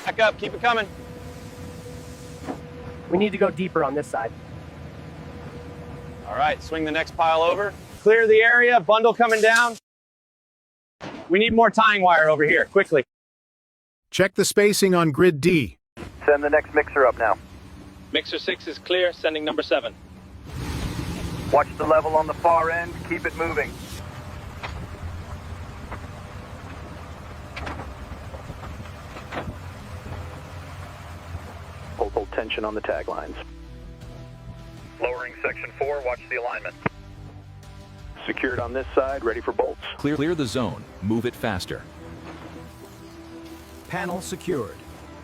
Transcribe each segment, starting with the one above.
Back up, keep it coming. We need to go deeper on this side. All right, swing the next pile over. Clear the area, bundle coming down. We need more tying wire over here, quickly. Check the spacing on grid D. Send the next mixer up now. Mixer 6 is clear, sending number 7. Watch the level on the far end, keep it moving. Hold tension on the tag lines. Lowering section 4, watch the alignment. Secured on this side, ready for bolts. Clear the zone. Move it faster. Panel secured.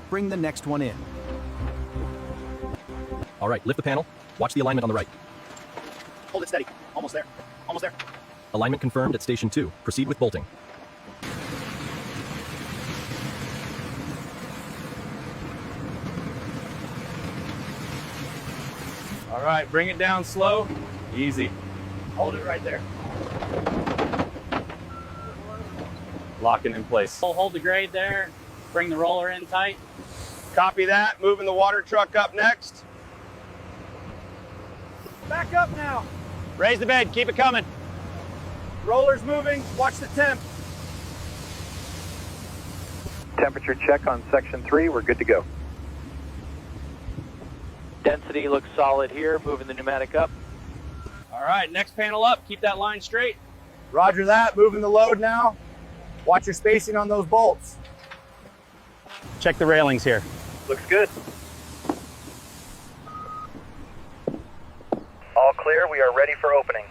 Bring the next one in. All right, lift the panel. Watch the alignment on the right. Hold it steady. Almost there. Almost there. Alignment confirmed at station 2. Proceed with bolting. All right, bring it down slow. Easy. Hold it right there. Locking in place. We'll hold the grade there. Bring the roller in tight. Copy that. Moving the water truck up next. Back up now. Raise the bed, keep it coming. Roller's moving. Watch the temp. Temperature check on section 3, we're good to go. Density looks solid here, moving the pneumatic up. All right, next panel up. Keep that line straight. Roger that. Moving the load now. Watch your spacing on those bolts. Check the railings here. Looks good. All clear, we are ready for opening.